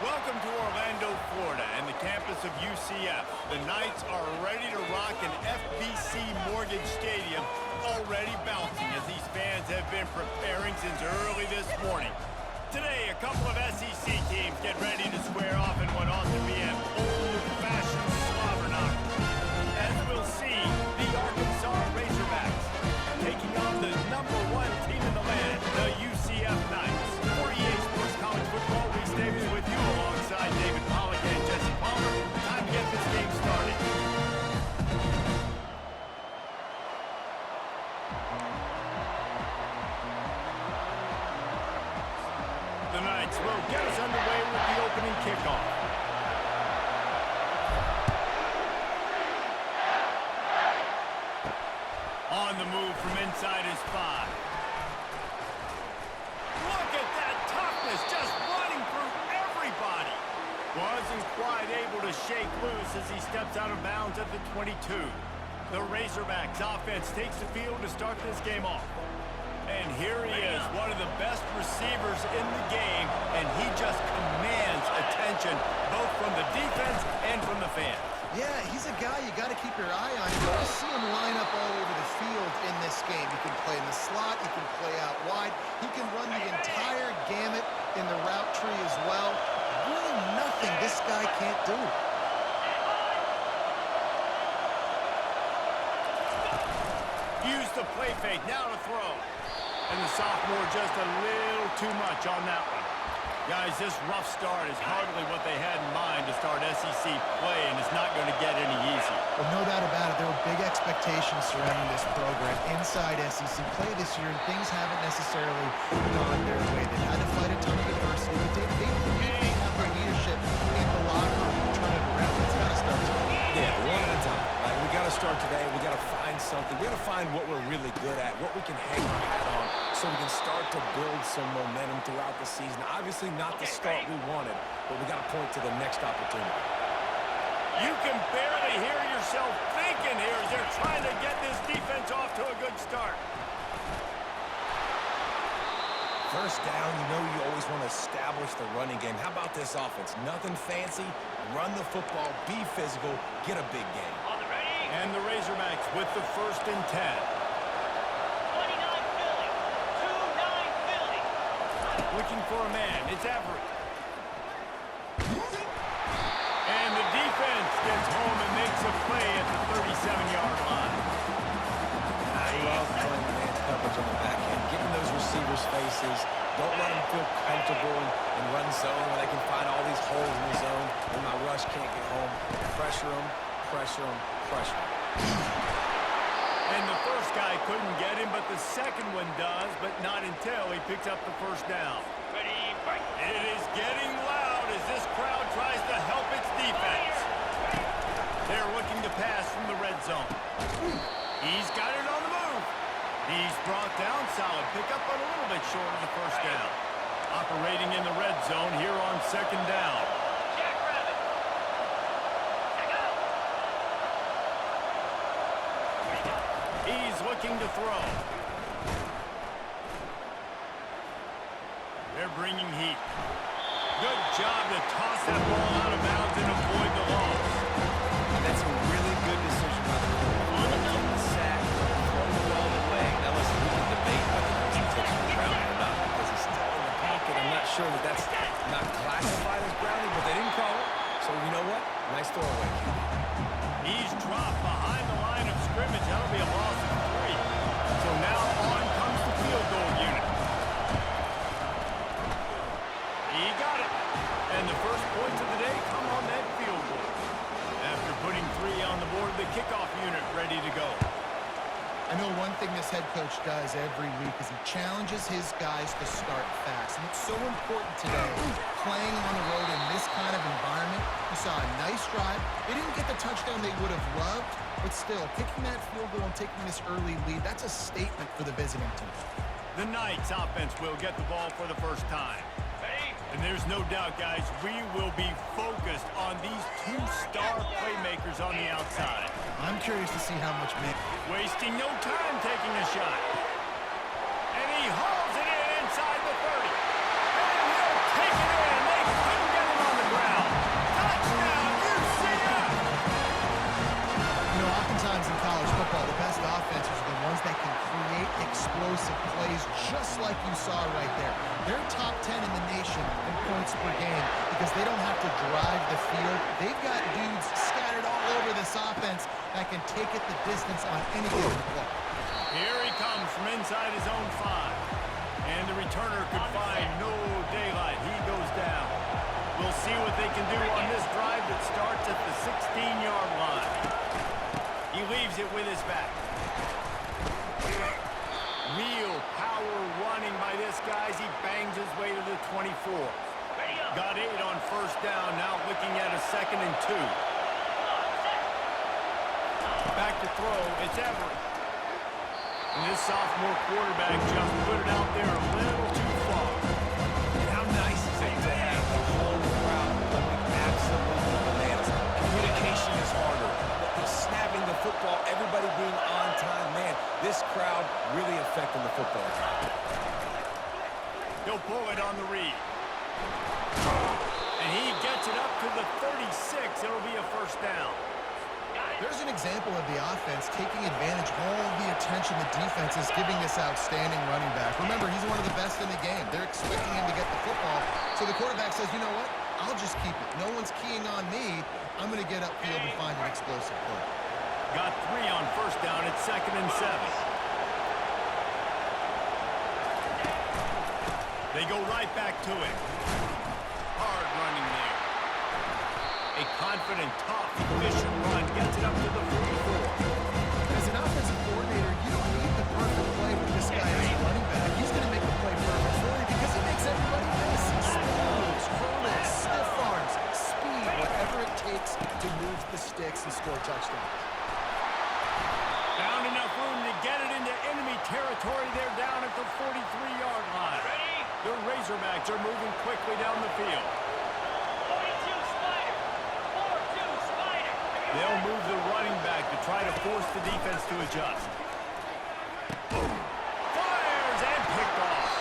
Welcome to Orlando, Florida, and the campus of UCF. The Knights are ready to rock an FBC Mortgage Stadium, already bouncing as these fans have been preparing since early this morning. Today, a couple of SEC teams get ready to square off in what ought to be an old-fashioned slobber knock. As we'll see, the Arkansas Razorbacks taking on the #1 team in the land, the UCF Knights. For EA Sports College Football, Reese Davis with you alongside David Pollack and Jesse Palmer. Time to get this game started. The Knights will get us underway with the opening kickoff. On the move from inside his 5. Look at that toughness, just running through everybody. Wasn't quite able to shake loose as he steps out of bounds at the 22. The Razorbacks offense takes the field to start this game off. And here he is, one of the best receivers in the game, and he just commands attention both from the defense and from the fans. Yeah, he's a guy you got to keep your eye on. You're going to see him line up all over the field in this game. He can play in the slot. He can play out wide. He can run the entire gamut in the route tree as well. Really nothing this guy can't do. Use the play fake, now to throw. And the sophomore just a little too much on that one. Guys, this rough start is hardly what they had in mind to start SEC play, and it's not going to get any easier. Well, no doubt about it. There were big expectations surrounding this program inside SEC play this year, and things haven't necessarily gone their way. They've had to fight a ton of adversity, but they really have the leadership in the locker room to turn it around. It's got to start today. Yeah, one at a time. Right? We got to start today. We got to find something. We got to find what we're really good at, what we can hang our hat on, so we can start to build some momentum throughout the season. Obviously not the start we wanted, but we got to point to the next opportunity. You can barely hear yourself thinking here as they're trying to get this defense off to a good start. First down, you know you always want to establish the running game. How about this offense? Nothing fancy. Run the football, be physical, get a big game. And the Razorbacks with the 1st and 10. Looking for a man, it's Everett. And the defense gets home and makes a play at the 37-yard line. I love playing man coverage on the back end, getting those receivers' faces. Don't let them feel comfortable and run zone where they can find all these holes in the zone when my rush can't get home. Pressure them, pressure them, pressure them. And the first guy couldn't get him, but the second one does, but not until he picks up the 1st down. It is getting loud as this crowd tries to help its defense. They're looking to pass from the red zone. He's got it on the move. He's brought down solid. Pick up a little bit short of the 1st down. Operating in the red zone here on 2nd down. He's looking to throw. They're bringing heat. Good job to toss that ball out of bounds and avoid the loss. And that's a really good decision by the quarterback. Get the sack, throw the ball away. Now listen, we can debate whether there's intentional grounding or not because he's still in the pocket. I'm not sure that that's not classified as grounding, but they didn't call it. So you know what? Nice throwaway, QB. He's dropped behind the line of scrimmage. That'll be a loss of 3. So now on comes the field goal unit. He got it. And the first points of the day come on that field goal. After putting 3 on the board, the kickoff unit ready to go. I know one thing this head coach does every week is he challenges his guys to start fast. And it's so important today, playing on the road in this kind of environment. We saw a nice drive. They didn't get the touchdown they would have loved, but still, kicking that field goal and taking this early lead, that's a statement for the visiting team. The Knights offense will get the ball for the first time. And there's no doubt, guys, we will be focused on these 2 star playmakers on the outside. I'm curious to see how much man. Wasting no time taking a shot. And he hauls it in inside the 30. And he'll take it in. They couldn't get him on per game because they don't have to drive the field. They've got dudes scattered all over this offense that can take it the distance on any given play. Here he comes from inside his own 5. And the returner could find no daylight. He goes down. We'll see what they can do on this drive that starts at the 16-yard line. He leaves it with his back. Real power running by this guy as he bangs his way to the 24. Got 8 on first down. Now looking at a 2nd and 2. Back to throw. It's Everett. And this sophomore quarterback just put it out there a little too far. And how nice is it to have the whole crowd going absolutely bananas? Communication is harder. But snapping the football, everybody being on time, man, this crowd really affecting the football. He'll pull it on the read. And he gets it up to the 36. It'll be a first down. There's an example of the offense taking advantage of all the attention the defense is giving this outstanding running back. Remember, he's one of the best in the game. They're expecting him to get the football. So the quarterback says, you know what? I'll just keep it. No one's keying on me. I'm going to get upfield and find an explosive play. Got 3 on first down. It's 2nd and 7. They go right back to it. Hard running there. A confident, tough, efficient run gets it up to the 44. As an offensive coordinator, you don't need the perfect play with this guy as a running back. He's going to make the play perfect for you because he makes everybody miss. Spills, hurdles, stiff arms, speed, whatever it takes to move the sticks and score touchdowns. Found enough room to get it into enemy territory. They're down at the 43-yard line. The Razorbacks are moving quickly down the field. They'll move the running back to try to force the defense to adjust. Fires and picked off.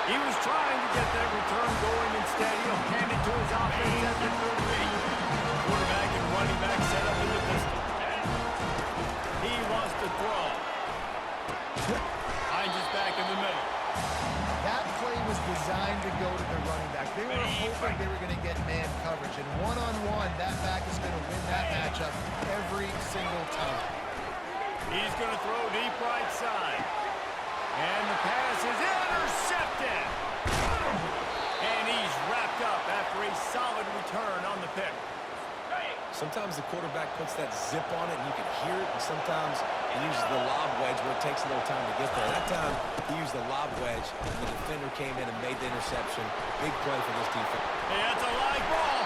He was trying to get that return going. Instead, he'll hand it to his offense at the 38. Quarterback and running back set up in the pistol. He wants to throw. Hines is back in the middle. That play was designed to go to the running back. They were hoping they were going to get man coverage. And one-on-one, that back is going to win that matchup every single time. He's going to throw deep right side. And the pass is intercepted. And he's wrapped up after a solid return on the pick. Sometimes the quarterback puts that zip on it and you can hear it, and sometimes he uses the lob wedge where it takes a little time to get there. That time he used the lob wedge and the defender came in and made the interception. Big play for this defense. Hey, that's a live ball.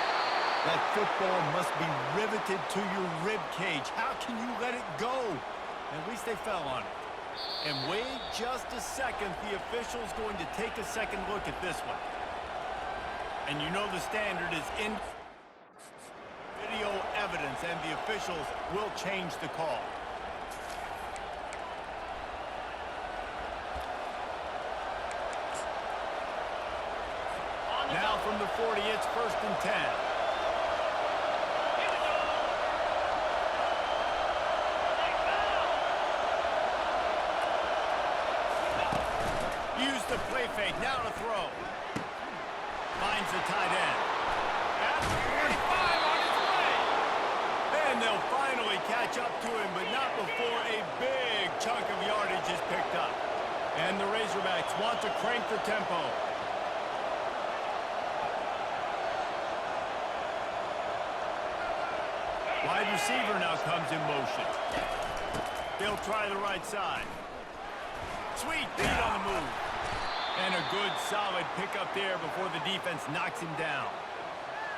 That football must be riveted to your rib cage. How can you let it go? At least they fell on it. And wait just a second. The official's going to take a second look at this one. And you know the standard is in video evidence, and the officials will change the call. Now from the 40, it's 1st and 10. Use the play fake, now to throw. Finds the tight end. At the 45 on his way. And they'll finally catch up to him, but not before a big chunk of yardage is picked up. And the Razorbacks want to crank the tempo. Wide receiver now comes in motion. They'll try the right side. Sweet beat on the move. And a good, solid pickup there before the defense knocks him down.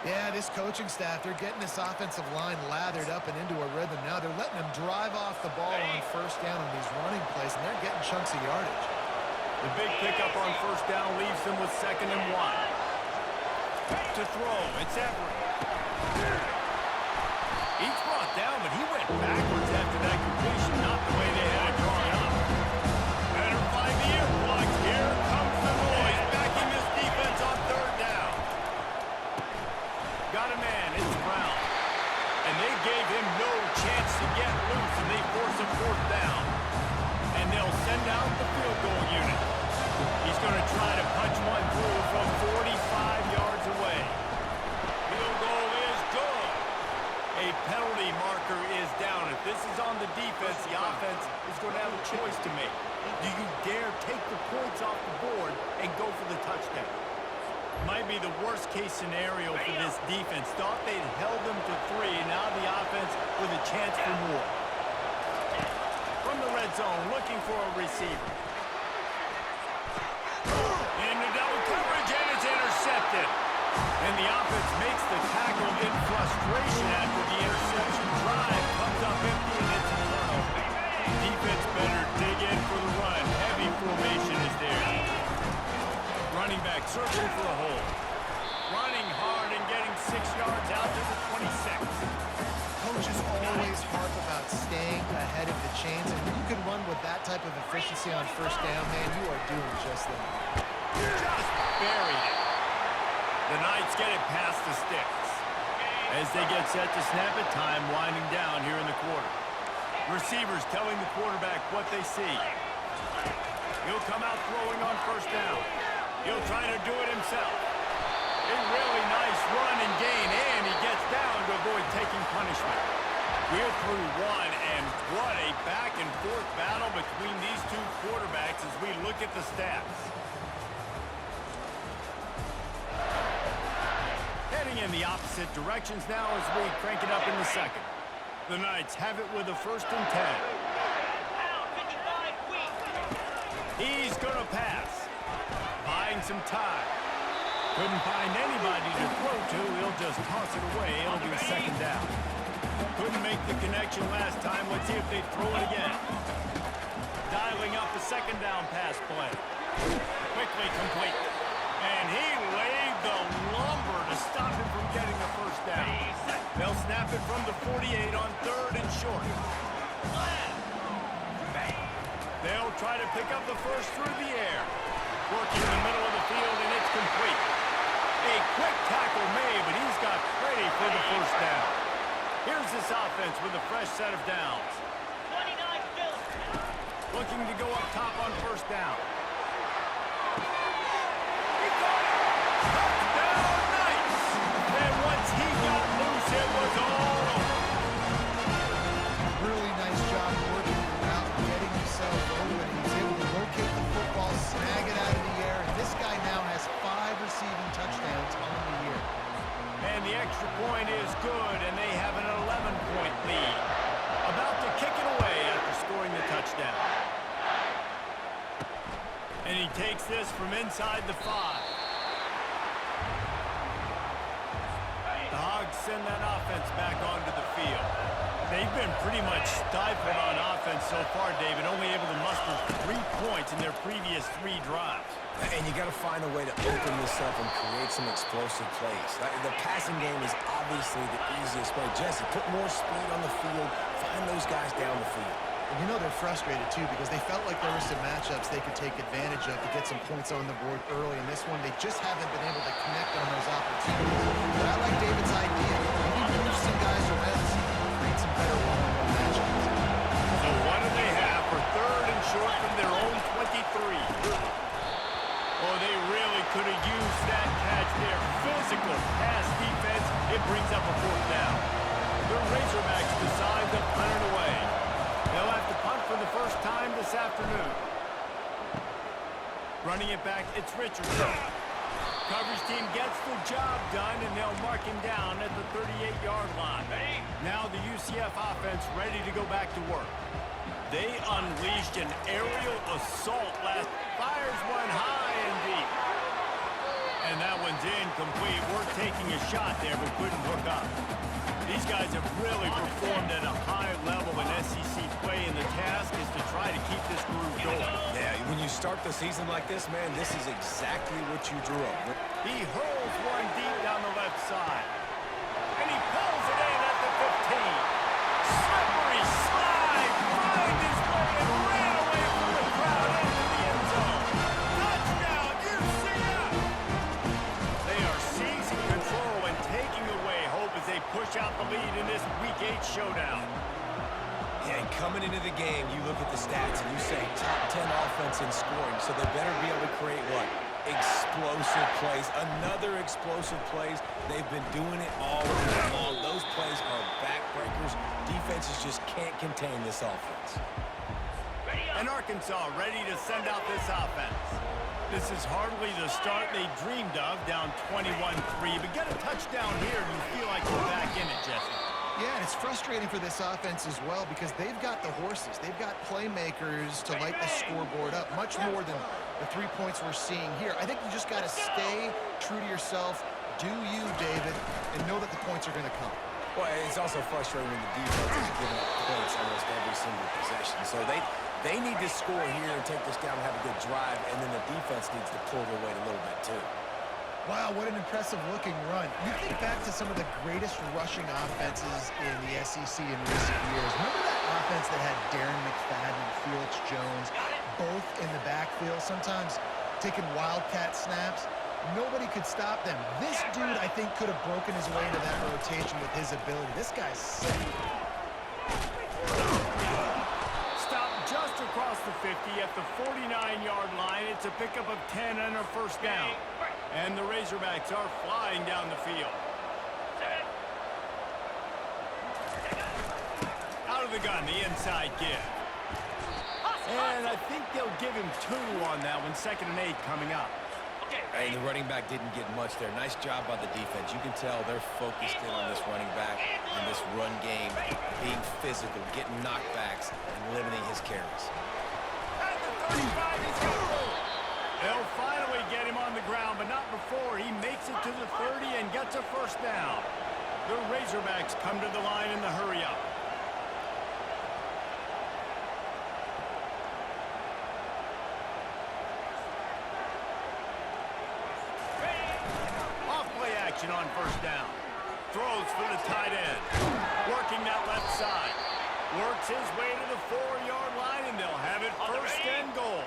Yeah, this coaching staff, they're getting this offensive line lathered up and into a rhythm now. They're letting them drive off the ball on first down on these running plays, and they're getting chunks of yardage. The big pickup on first down leaves them with 2nd and 1. To throw, it's Everett. He's brought down, but he went backwards after that completion, not the way they had it drawn up. Better find the earplugs. Here comes the noise, backing this defense on 3rd down. Got a man, it's Brown. And they gave him no chance to get loose, and they force a 4th down. And they'll send out the field goal unit. He's going to try to punch one through from 45 yards away. A penalty marker is down. If this is on the defense, the offense is going to have a choice to make. Do you dare take the points off the board and go for the touchdown? Might be the worst-case scenario for this defense. Thought they'd held them to 3. Now the offense with a chance for more. From the red zone, looking for a receiver. Into double coverage, and it's intercepted. And the offense makes the tackle in frustration after the interception. Drive comes up empty, and it's a turnover. Defense better dig in for the run. Heavy formation is there. Running back searching for a hole. Running hard and getting 6 yards out to the 26. Coaches always harp about staying ahead of the chains, and when you can run with that type of efficiency on first down, man, you are doing just that. Just buried it. The Knights get it past the sticks. As they get set to snap it, time winding down here in the quarter. Receivers telling the quarterback what they see. He'll come out throwing on first down. He'll try to do it himself. A really nice run and gain, and he gets down to avoid taking punishment. We're through one, and what a back-and-forth battle between these two quarterbacks as we look at the stats. Heading in the opposite directions now as we crank it up in the second. The Knights have it with a 1st and 10. He's going to pass. Buying some time. Couldn't find anybody to throw to. He'll just toss it away. It'll be a 2nd down. Couldn't make the connection last time. Let's see if they throw it again. Dialing up a 2nd down pass play. Quickly complete. And he laid the lumber to stop him from getting the 1st down. They'll snap it from the 48 on 3rd and short. They'll try to pick up the 1st through the air. Working in the middle of the field, and it's complete. A quick tackle made, but he's got ready for the 1st down. Here's this offense with a fresh set of downs. Looking to go up top on 1st down. He got it! Touchdown, Knights! And once he got loose, it was all over. Really nice job working the route, getting himself open. He was able to locate the football, snag it out of the air, and this guy now has 5 receiving touchdowns on the year. And the extra point is good, and they have an 11-point lead. About to kick it away after scoring the touchdown. And he takes this from inside the 5. The Hogs send that offense back onto the field. They've been pretty much stifled on offense so far, David, only able to muster 3 points in their previous 3 drives. And you got to find a way to open this up and create some explosive plays. The passing game is obviously the easiest way. Jesse, put more speed on the field, find those guys down the field. And you know they're frustrated, too, because they felt like there were some matchups they could take advantage of to get some points on the board early. In this one, they just haven't been able to connect on those opportunities. But I like David's idea. Maybe move some guys around so you can create some better one-on-one matchups. So what do they have for 3rd and short from their own 23? Oh, they really could have used that catch there. Physical pass defense. It brings up a 4th down. The Razorbacks decide to punt it away. They'll have to punt for the first time this afternoon. Running it back, it's Richardson. Coverage team gets the job done, and they'll mark him down at the 38-yard line. Now the UCF offense ready to go back to work. They unleashed an aerial assault last. Fires one high and deep. And that one's incomplete. We're taking a shot there, but couldn't hook up. These guys have really performed at a high level in SEC play, and the task is to try to keep this groove going. Yeah, when you start the season like this, man, this is exactly what you drew up. He hurls one deep down the left side. And he pulls it in at the 15. Slippery slide, finds his way and ran away from the crowd into the end zone. Touchdown, UCF! They are seizing control and taking away hope as they push out the lead in this Week 8 showdown. Yeah, and coming into the game, you look at the stats and you say top 10 offense in scoring, so they better be able to create what? Explosive plays. Another explosive plays. They've been doing it all year long. Those plays are back just can't contain this offense. And Arkansas ready to send out this offense. This is hardly the start they dreamed of, down 21-3. But get a touchdown here, and you feel like you're back in it, Jesse. Yeah, and it's frustrating for this offense as well because they've got the horses. They've got playmakers to light the scoreboard up, much more than the 3 points we're seeing here. I think you just got to stay true to yourself, do you, David, and know that the points are going to come. Well, it's also frustrating when the defense is giving up points almost every single possession. So they need to score here and take this down and have a good drive, and then the defense needs to pull their weight a little bit too. Wow, what an impressive-looking run. You think back to some of the greatest rushing offenses in the SEC in recent years. Remember that offense that had Darren McFadden and Felix Jones both in the backfield, sometimes taking wildcat snaps? Nobody could stop them. This dude, I think, could have broken his way into that rotation with his ability. This guy's sick. Stop just across the 50 at the 49-yard line. It's a pickup of 10 and a first down. And the Razorbacks are flying down the field. Out of the gun, the inside give. And I think they'll give him 2 on that one. 2nd and 8 coming up. Hey, the running back didn't get much there. Nice job by the defense. You can tell they're focused in on this running back and this run game, being physical, getting knockbacks, and limiting his carries. At the 35, he's got room. They'll finally get him on the ground, but not before he makes it to the 30 and gets a first down. The Razorbacks come to the line in the hurry-up. On first down. Throws for the tight end. Working that left side. Works his way to the 4-yard line, and they'll have it first and goal.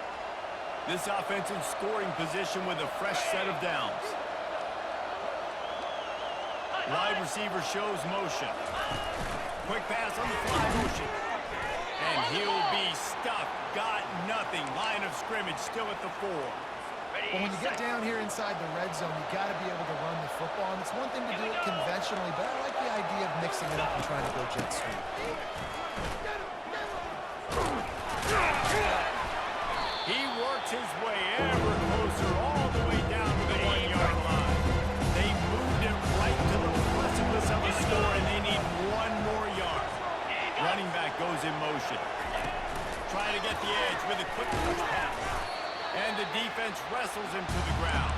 This offense in scoring position with a fresh set of downs. Wide receiver shows motion. Quick pass on the fly motion. And he'll be stuffed. Got nothing. Line of scrimmage still at the 4. Well, when you get down here inside the red zone, you got to be able to run the football. And it's one thing to do it conventionally, but I like the idea of mixing it up and trying to go jet sweep. He works his way ever closer all the way down to the 1-yard line. They moved it right to the precipice of a score, and they need 1 more yard. Running back goes in motion. Trying to get the edge with a quick touch pass. And the defense wrestles him to the ground.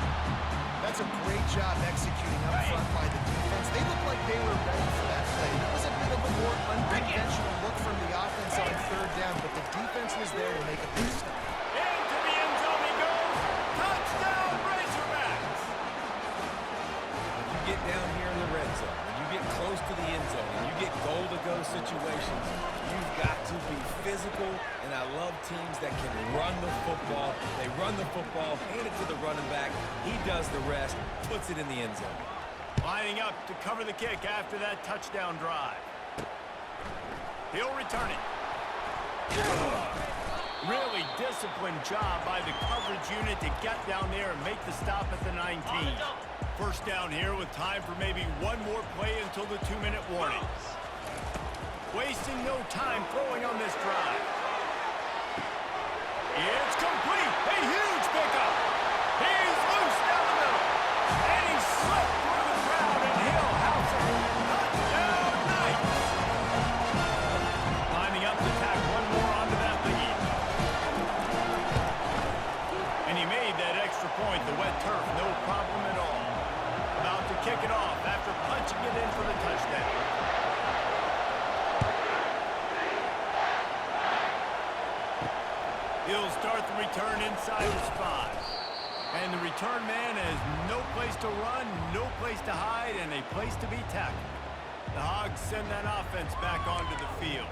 That's a great job executing up front by the defense. They looked like they were ready for that play. It was a bit of a more unconventional look from the offense on 3rd down, but the defense was there to make a big stop. Into the end zone he goes. Touchdown, Razorbacks! When you get down here in the red zone, when you get close to the end zone, and you get goal-to-go situations, you've got to be physical, and I love teams that can run the football. They run the football, hand it to the running back. He does the rest, puts it in the end zone. Lining up to cover the kick after that touchdown drive. He'll return it. Really disciplined job by the coverage unit to get down there and make the stop at the 19. First down here with time for maybe 1 more play until the 2-minute warning. Wasting no time throwing on this drive. It's complete. A huge pickup. He's loose down the middle. And he slipped through the crowd, and he'll house it. Touchdown, Knights. Lining up to tack 1 more onto that lead. And he made that extra point, the wet turf, no problem at all. About to kick it off after punching it in for the touchdown. He'll start the return inside his 5. And the return man has no place to run, no place to hide, and a place to be tackled. The Hogs send that offense back onto the field.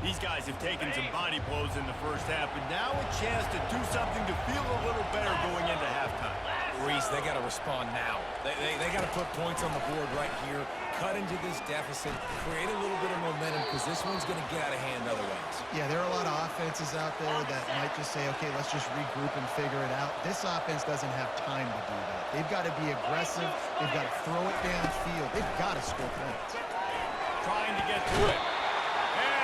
These guys have taken some body blows in the first half, but now a chance to do something to feel a little better going into halftime. Reese, they got to respond now. They got to put points on the board right here, cut into this deficit, create a little bit of momentum, because this one's going to get out of hand otherwise. Yeah, there are a lot of offenses out there that might just say, okay, let's just regroup and figure it out. This offense doesn't have time to do that. They've got to be aggressive. They've got to throw it downfield. They've got to score points. Trying to get to it. And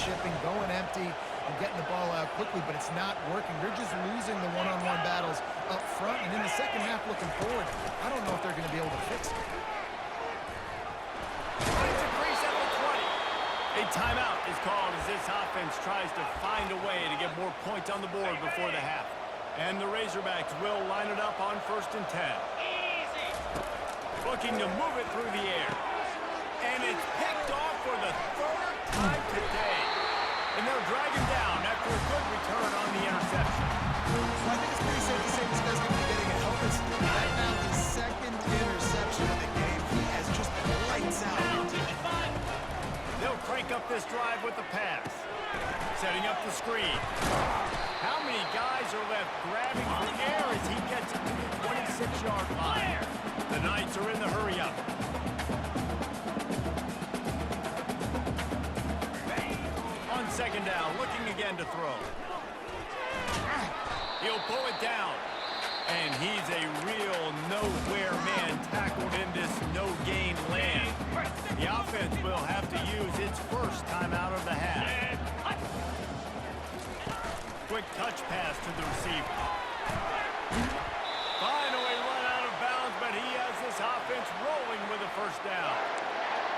chipping, going empty, and getting the ball out quickly, but it's not working. They're just losing the one-on-one battles up front, and in the second half looking forward, I don't know if they're going to be able to fix it. A timeout is called as this offense tries to find a way to get more points on the board before the half. And the Razorbacks will line it up on 1st and 10. Looking to move it through the air. And it's picked off for the 3rd time today. And they'll drag him down after a good return on the interception. Well, I think it's pretty safe to say this guy's going to be getting a helmet. Right now, his 2nd interception of the game. He has just been lights out. They'll crank up this drive with the pass. Setting up the screen. How many guys are left grabbing for air as he gets it to the 26-yard line? The Knights are in the hurry-up. On 2nd down, looking again to throw. He'll pull it down. And he's a real nowhere man tackled in this no-gain land. The offense will have to use its first timeout of the half. Quick touch pass to the receiver. Finally run out of bounds, but he has this offense rolling with a 1st down.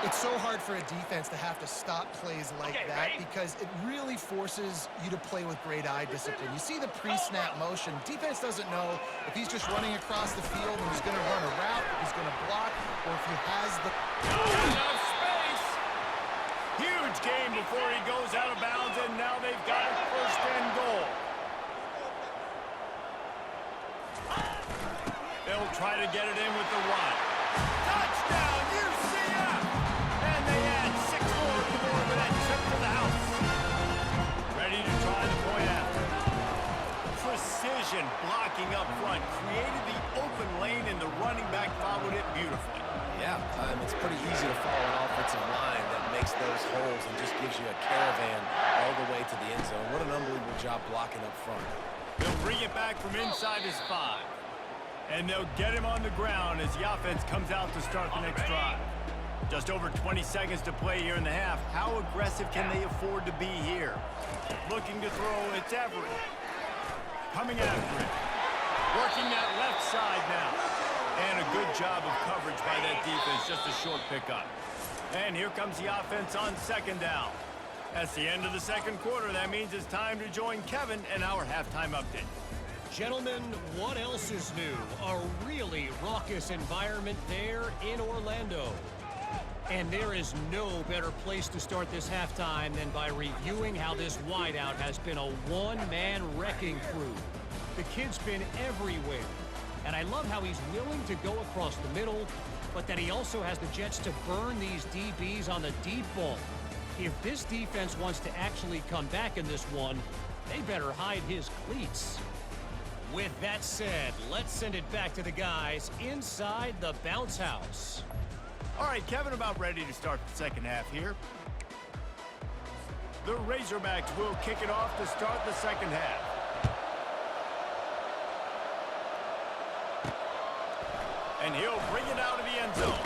It's so hard for a defense to have to stop plays like that because it really forces you to play with great eye discipline. You see the pre-snap motion. Defense doesn't know if he's just running across the field and he's going to run a route, if he's going to block, or if he has the... Enough space! Huge gain before he goes out of bounds, and now they've got it 1st and goal. They'll try to get it in with the run. Touchdown, UCF! And they add 6 more to the board with that trip to the house. Ready to try the point after. Precision blocking up front created the open lane, and the running back followed it beautifully. Yeah, it's pretty easy to follow an offensive line that makes those holes and just gives you a caravan all the way to the end zone. What an unbelievable job blocking up front. They'll bring it back from inside his 5. And they'll get him on the ground as the offense comes out to start the next drive. Just over 20 seconds to play here in the half. How aggressive can they afford to be here? Looking to throw, it's Everett. Coming after it. Working that left side now. And a good job of coverage by that defense, just a short pickup. And here comes the offense on 2nd down. That's the end of the 2nd quarter. That means it's time to join Kevin in our halftime update. Gentlemen, what else is new? A really raucous environment there in Orlando. And there is no better place to start this halftime than by reviewing how this wideout has been a one-man wrecking crew. The kid's been everywhere. And I love how he's willing to go across the middle, but that he also has the jets to burn these DBs on the deep ball. If this defense wants to actually come back in this one, they better hide his cleats. With that said, let's send it back to the guys inside the bounce house. All right, Kevin, about ready to start the 2nd half here. The Razorbacks will kick it off to start the 2nd half. And he'll bring it out of the end zone.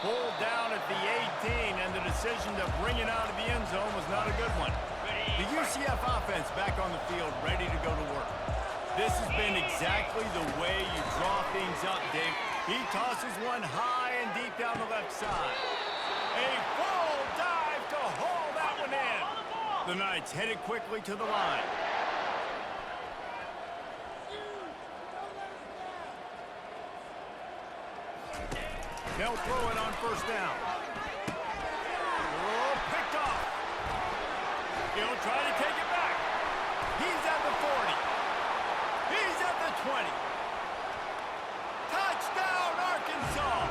Pulled down at the 18, and the decision to bring it out of the end zone was not a good one. The UCF offense back on the field, ready to go to work. This has been exactly the way you draw things up, Dave. He tosses one high and deep down the left side. A full dive to haul that one in. The Knights headed quickly to the line. They'll throw it on 1st down. Oh, picked off. He'll try to take it back. He's at the 40. He's at the 20. Touchdown, Arkansas.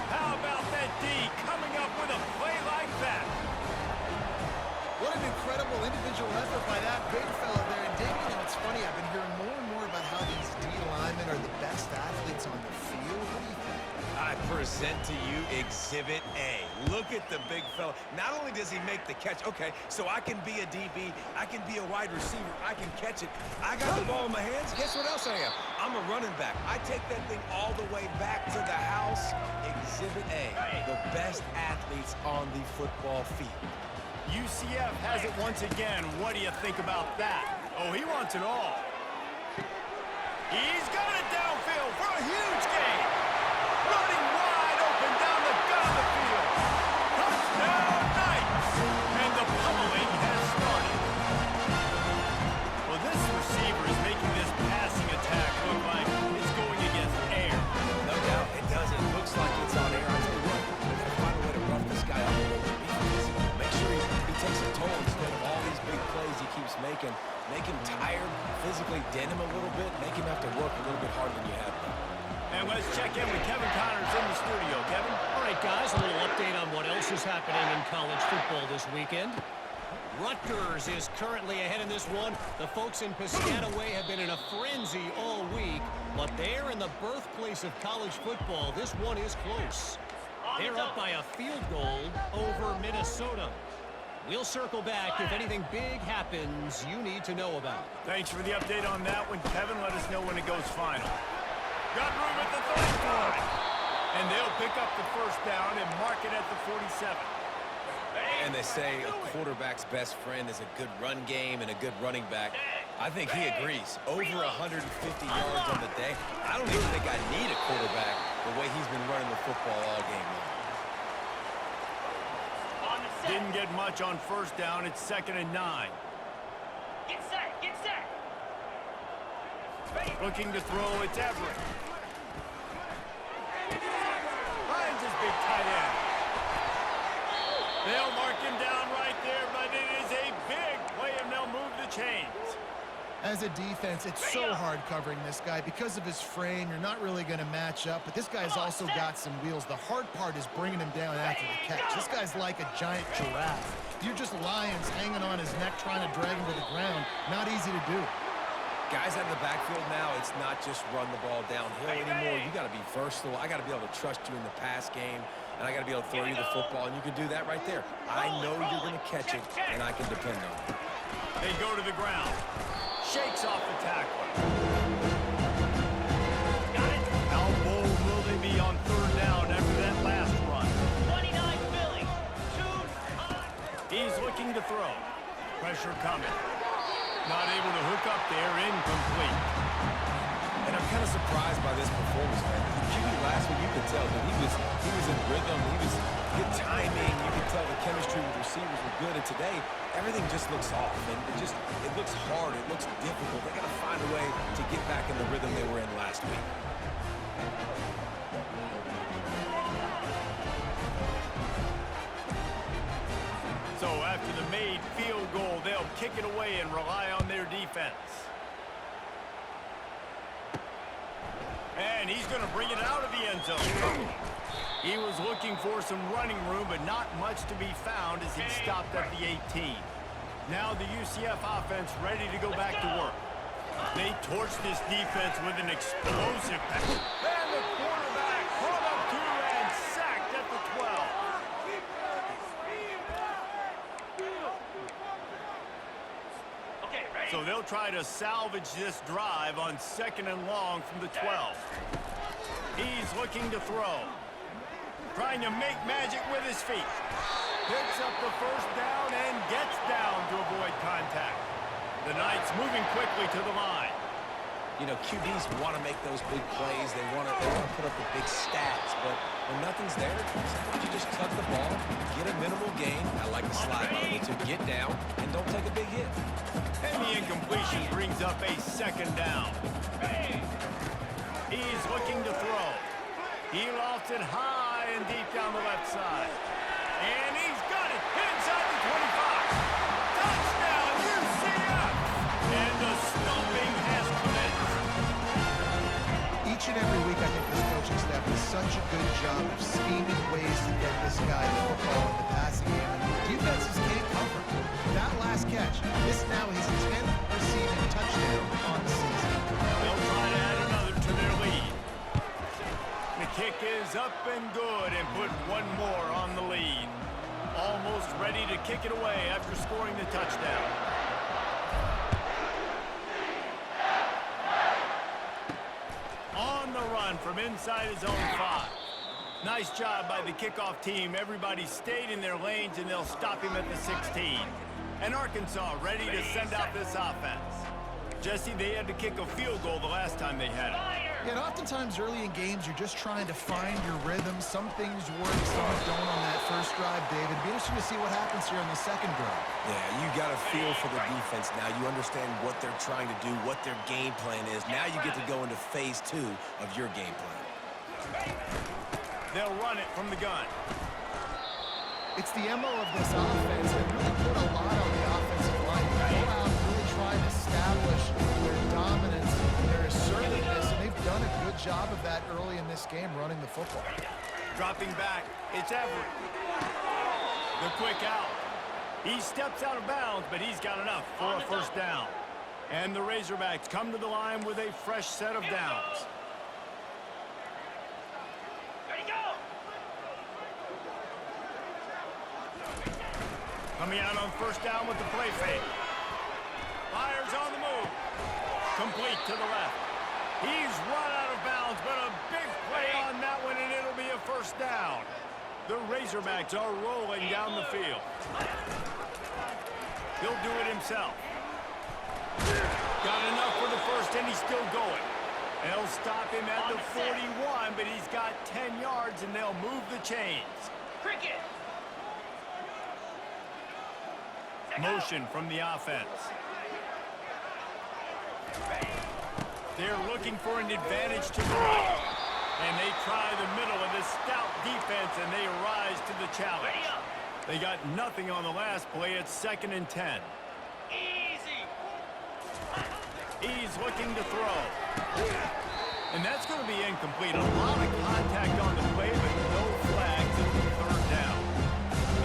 How about that D coming up with a play like that? What an incredible individual effort by that big fella there. And Dave, you know, it's funny, I've been hearing more and more about how these D linemen are the best athletes on the field. What do you think? I present to you Exhibit A. Look at the big fella. Not only does he make the catch, okay, so I can be a DB, I can be a wide receiver, I can catch it. I got the ball in my hands. Guess what else I am? I'm a running back. I take that thing all the way back to the house. Exhibit A, the best athletes on the football field. UCF has it once again. What do you think about that? Oh, he wants it all. He's got it downfield for a huge gain. Running wide open down the gut of the field. Touchdown, Knights! And the pummeling has started. Well, this receiver is making this passing attack look like it's going against air. No doubt it does. It looks like it's on air. I'll tell you what, we got to find a way to rough this guy up a little bit. Be physical. Make sure he takes a toll instead of all these big plays he keeps making. Make him tired, physically dent him a little bit, make him have to work a little bit harder than you have been. And let's check in with Kevin Connors in the studio. Kevin? All right, guys, a little update on what else is happening in college football this weekend. Rutgers is currently ahead in this one. The folks in Piscataway have been in a frenzy all week, but they're in the birthplace of college football. This one is close. They're up by a field goal over Minnesota. We'll circle back if anything big happens you need to know about. Thanks for the update on that one, Kevin. Let us know when it goes final. Got room at the 34. And they'll pick up the first down and mark it at the 47. And they say a quarterback's best friend is a good run game and a good running back. I think he agrees. Over 150 yards on the day. I don't even think I need a quarterback the way he's been running the football all game long. Didn't get much on first down. It's 2nd and 9. Get set, get set. Looking to throw, it's Everett. Finds his big tight end. They'll mark him down right there, but it is a big play, and they'll move the chains. As a defense, it's so hard covering this guy. Because of his frame, you're not really going to match up, but this guy's also got some wheels. The hard part is bringing him down after the catch. This guy's like a giant giraffe. You're just lions hanging on his neck trying to drag him to the ground. Not easy to do. Guys out in the backfield now, it's not just run the ball downhill anymore. You got to be versatile. I got to be able to trust you in the pass game, and I got to be able to throw you the football, and you can do that right there. I know you're going to catch it, and I can depend on it. They go to the ground. Shakes off the tackler. Got it. How bold will they be on 3rd down after that last run? 29 Philly. Shoot. He's looking to throw. Pressure coming. Not able to hook up there. Incomplete. And I'm kind of surprised by this performance, man. The QB last week, you could tell that he was in rhythm. He was good timing. You could tell the chemistry with receivers were good. And today, everything just looks off. And it looks hard. It looks difficult. They got to find a way to get back in the rhythm they were in last week. So after the made field goal, they'll kick it away and rely on their defense. And he's going to bring it out of the end zone. He was looking for some running room, but not much to be found as he stopped at the 18. Now the UCF offense ready to go back to work. They torched this defense with an explosive pass. And the quarterback caught up to and sacked at the 12. Okay, ready. So they'll try to salvage this drive on 2nd and long from the 12. He's looking to throw. Trying to make magic with his feet. Picks up the first down and gets down to avoid contact. The Knights moving quickly to the line. You know, QBs want to make those big plays. They want to put up the big stats. But when nothing's there, sometimes you just tuck the ball, get a minimal gain. I like the slide by the way, to get down and don't take a big hit. And the incompletion brings up a 2nd down. He's looking to throw. He lofts it high and deep down the left side. And he's got it inside the 25. Touchdown, UCF! And the stomping has commenced. Each and every week, I think this coaching staff does such a good job of scheming ways to get this guy the football in the passing game. And defenses can't cover. That last catch, this now his 10th receiving touchdown on the season. They'll try to add another to their lead. The kick is up and good and put one more on the lead. Almost ready to kick it away after scoring the touchdown. On the run from inside his own 5. Nice job by the kickoff team. Everybody stayed in their lanes, and they'll stop him at the 16. And Arkansas ready to send out this offense. Jesse, they had to kick a field goal the last time they had it. Yeah, and oftentimes early in games, you're just trying to find your rhythm. Some things work, some don't on that first drive, David. It'd be interesting to see what happens here on the second drive. Yeah, you got a feel for the defense now. You understand what they're trying to do, what their game plan is. Now you get to go into phase 2 of your game plan. They'll run it from the gun. It's the MO of this offense. They really put a lot on the offensive line. They go out and really try and establish their dominance, their assertiveness, and they've done a good job of that early in this game running the football. Dropping back, it's Everett. The quick out. He steps out of bounds, but he's got enough for a first down. And the Razorbacks come to the line with a fresh set of downs. Coming out on first down with the play fake. Fires on the move. Complete to the left. He's run out of bounds, but a big play on that one, and it'll be a first down. The Razorbacks are rolling down the field. He'll do it himself. Got enough for the first, and he's still going. They'll stop him at the 41, but he's got 10 yards, and they'll move the chains. Cricket. Motion from the offense. They're looking for an advantage to the right. And they try the middle of this stout defense, and they rise to the challenge. They got nothing on the last play. It's 2nd and 10. Easy. He's looking to throw. And that's going to be incomplete. A lot of contact on the play, but no flags at the 3rd down.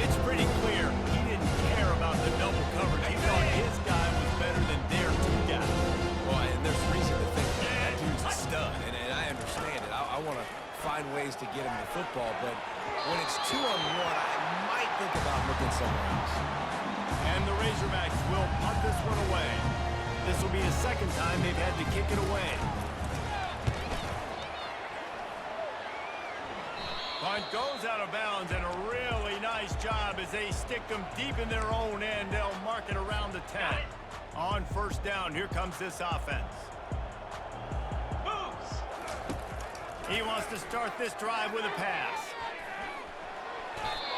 It's pretty clear he didn't care about the double coverage. He thought his guy was better than their 2 guys. Well, and there's reason to think that dude's a stud, and I understand it. I want to find ways to get him the football, but when it's 2-on-1, I might think about looking somewhere else. And the Razorbacks will punt this one away. This will be the 2nd time they've had to kick it away. Punt goes out of bounds, and a really nice job as they stick them deep in their own end. They'll mark it around the 10. On first down, here comes this offense. Moves. He wants to start this drive with a pass.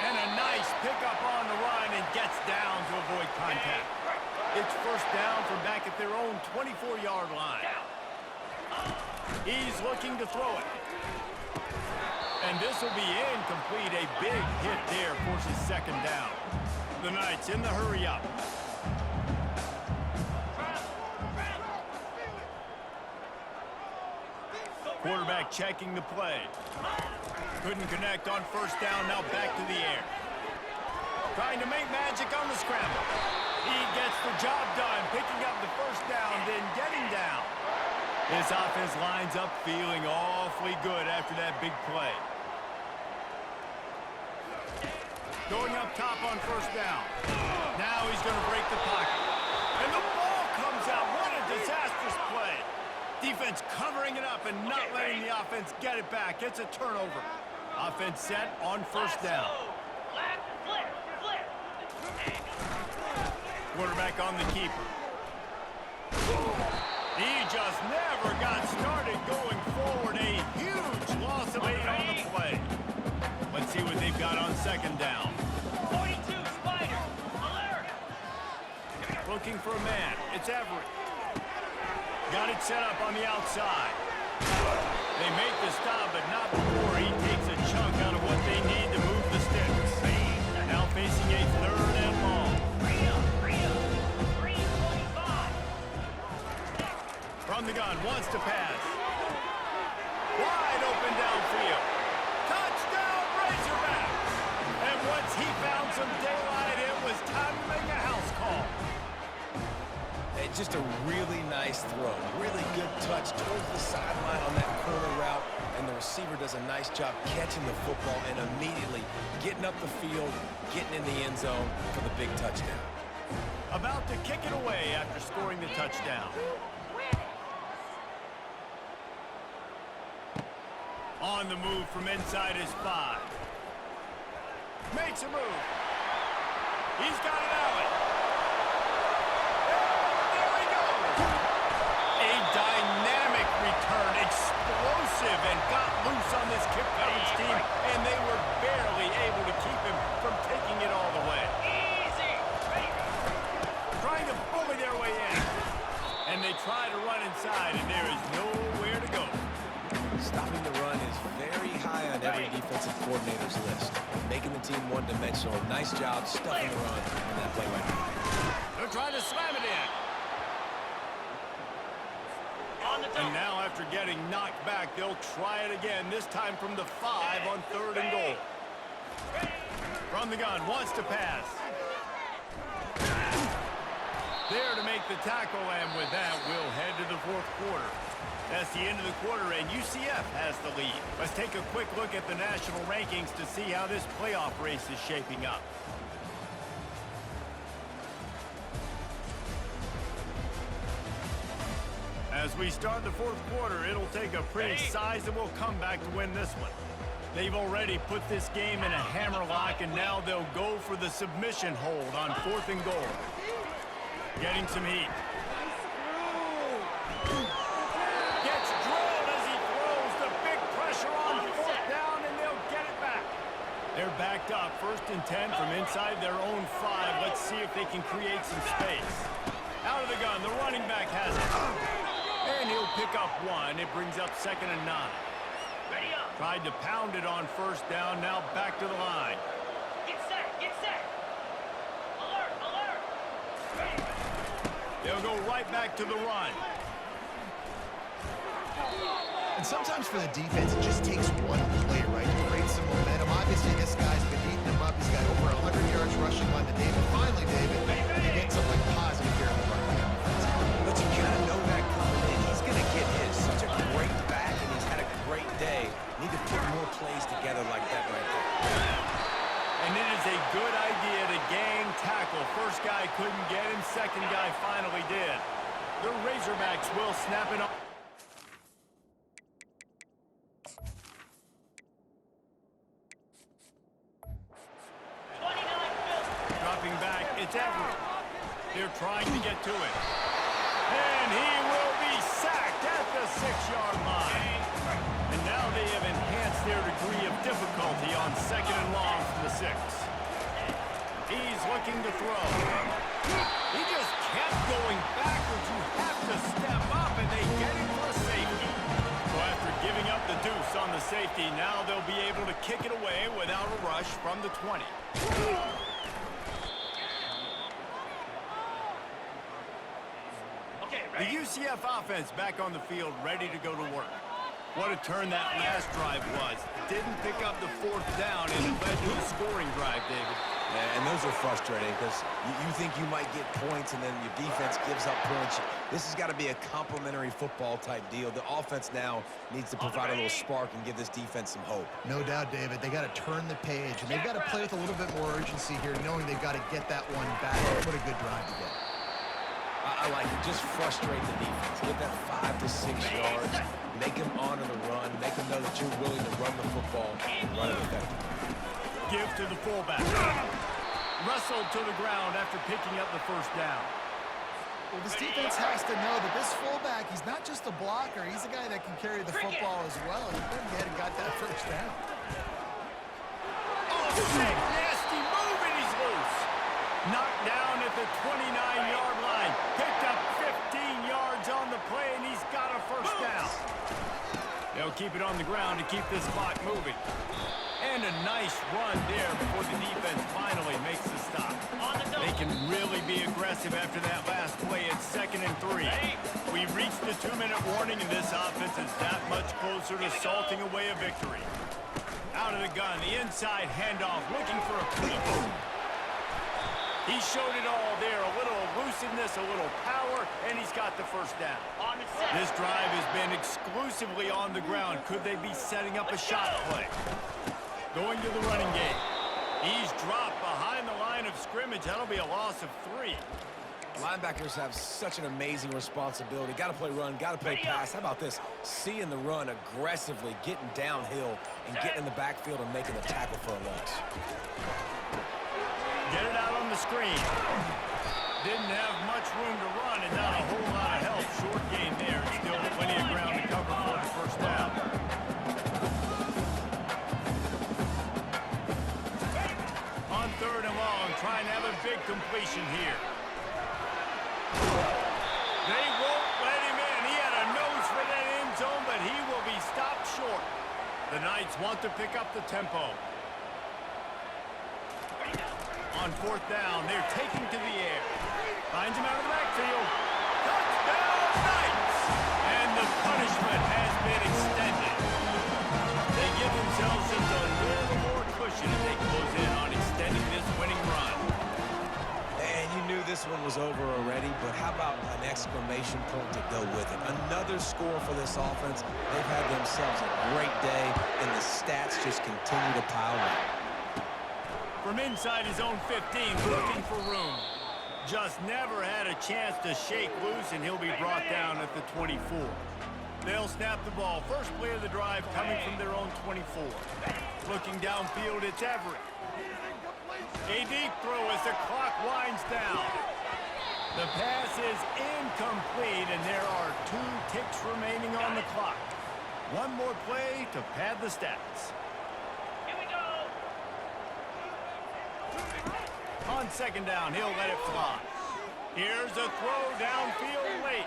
And a nice pickup on the run, and gets down to avoid contact. It's first down from back at their own 24-yard line. He's looking to throw it. And this will be incomplete. A big hit there forces 2nd down. The Knights in the hurry up. Quarterback checking the play. Couldn't connect on first down. Now back to the air. Trying to make magic on the scramble. He gets the job done, picking up the first down, then getting down. This offense lines up feeling awfully good after that big play. Going up top on first down. Now he's going to break the pocket. And the ball comes out. What a disastrous play. Defense covering it up and not letting the offense get it back. It's a turnover. Offense set on first down. Quarterback on the keeper. He just never got started going forward. A huge loss of 8 on the play. Let's see what they've got on 2nd down. 42, Spider. Alert. Looking for a man. It's Everett. Got it set up on the outside. They make the stop, but not before he takes a chunk out of what they need to move the sticks. Now facing a 3rd and long. 325. From the gun, wants to pass. Wide open downfield. Touchdown, Razorbacks! And once he found some daylight, it was time to make a house call. Just a really nice throw. Really good touch towards the sideline on that corner route, and the receiver does a nice job catching the football and immediately getting up the field, getting in the end zone for the big touchdown. About to kick it away after scoring the touchdown. On the move from inside his 5. Makes a move. He's got it out. There he goes. A dynamic return, explosive, and got loose on this kick coverage team, and they were barely able to keep him from taking it all the way. Easy. Ready. Trying to bully their way in. And they try to run inside, and there is nowhere to go. Stopping the run is very high on every defensive coordinator's list. Making the team one-dimensional. Nice job stuffing the run in that play right now. They're trying to slam it in. On the And double. now after getting knocked back, they'll try it again, this time from the 5 on 3rd and goal. From the gun, wants to pass. There to make the tackle, and with that, we'll head to the 4th quarter. That's the end of the quarter, and UCF has the lead. Let's take a quick look at the national rankings to see how this playoff race is shaping up. As we start the 4th quarter, it'll take a pretty sizable comeback to win this one. They've already put this game in a hammerlock, and now they'll go for the submission hold on 4th and goal. Getting some heat. Gets drilled as he throws the big pressure on 4th down, and they'll get it back. They're backed up, 1st and 10 from inside their own 5. Let's see if they can create some space. Out of the gun, the running back has it. And he'll pick up 1. It brings up 2nd and 9. Ready up. Tried to pound it on 1st down, now back to the line. Get set. Get set. Alert. Alert. Ready. They'll go right back to the run. And sometimes for the defense, it just takes one play, right, to create some momentum. Obviously, this guy's been eating them up. He's got over 100 yards rushing on the day. But finally, David, you get something positive here in the run game. But you kind of know that coming in. He's going to get his. Such a great back, and he's had a great day. Need to put more plays together like that right there. And it is a good idea to gang tackle. First guy couldn't get him. Second guy finally did. The Razorbacks will snap it off. Dropping back, it's Everett. They're trying to get to it. And he will be sacked at the 6-yard line. And now they have enhanced their degree of difficulty on 2nd and long from the 6. He's looking to throw. He just kept going backwards. You have to step up, and they get him for a safety. So after giving up the deuce on the safety, now they'll be able to kick it away without a rush from the 20. The UCF offense back on the field, ready to go to work. What a turn that last drive was. Didn't pick up the 4th down, and it led to a scoring drive, David. Yeah, and those are frustrating because you think you might get points, and then your defense gives up points. This has got to be a complimentary football type deal. The offense now needs to provide a little spark and give this defense some hope. No doubt, David. They got to turn the page, and they've got to play with a little bit more urgency here, knowing they've got to get that one back. What a good drive to get. I like it. Just frustrate the defense. Get that 5 to 6 yards. Make them honor the run. Make them know that you're willing to run the football and run it effectively. Give to the fullback. Wrestled to the ground after picking up the 1st down. Well, this defense has to know that this fullback, he's not just a blocker. He's a guy that can carry the football as well. He went ahead and got that 1st down. Oh, sick, nasty move, and he's loose. Knocked down at the 29-yard line. Picked up 15 yards on the play, and he's got a 1st down. They'll keep it on the ground to keep this clock moving. And a nice run there before the defense finally makes the stop. They can really be aggressive after that last play at 2nd and 3. We've reached the 2-minute warning, and this offense is that much closer to salting away a victory. Out of the gun, the inside handoff, looking for a cleat. He showed it all there, a little elusiveness, a little power, and he's got the 1st down. This drive has been exclusively on the ground. Could they be setting up a shot play? Going to the running game. He's dropped behind the line of scrimmage. That'll be a loss of 3. Linebackers have such an amazing responsibility. Got to play run, got to play pass. How about this? Seeing the run aggressively, getting downhill, and getting in the backfield and making the tackle for a loss. Get it out on the screen. Didn't have much room to run and not a whole lot of help. Short gain there. Still plenty of ground to cover for the first down. On 3rd and long, trying to have a big completion here. They won't let him in. He had a nose for that end zone, but he will be stopped short. The Knights want to pick up the tempo. On 4th down, they're taking to the air. Finds him out of the backfield. Touchdown, Knights! And the punishment has been extended. They give themselves just a little more cushion as they close in on extending this winning run. And you knew this one was over already, but how about an exclamation point to go with it? Another score for this offense. They've had themselves a great day, and the stats just continue to pile up. From inside his own 15, looking for room. Just never had a chance to shake loose, and he'll be brought down at the 24. They'll snap the ball. First play of the drive coming from their own 24. Looking downfield, it's Everett. A deep throw as the clock winds down. The pass is incomplete, and there are 2 ticks remaining on the clock. One more play to pad the stats. Here we go. On 2nd down, he'll let it fly. Here's a throw downfield late.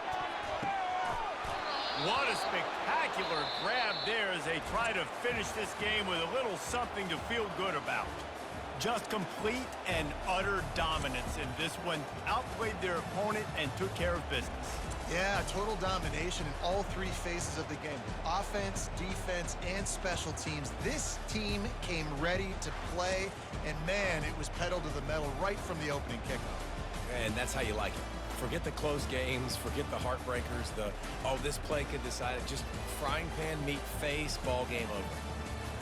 What a spectacular grab there as they try to finish this game with a little something to feel good about. Just complete and utter dominance in this one. Outplayed their opponent and took care of business. Yeah, total domination in all 3 phases of the game. Offense, defense, and special teams. This team came ready to play, and man, it was pedal to the metal right from the opening kickoff. And that's how you like it. Forget the close games, forget the heartbreakers, oh, this play could decide it. Just frying pan, meet face, ball game over.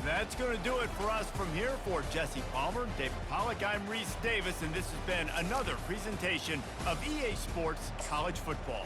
That's going to do it for us from here. For Jesse Palmer, David Pollack, I'm Reese Davis, and this has been another presentation of EA Sports College Football.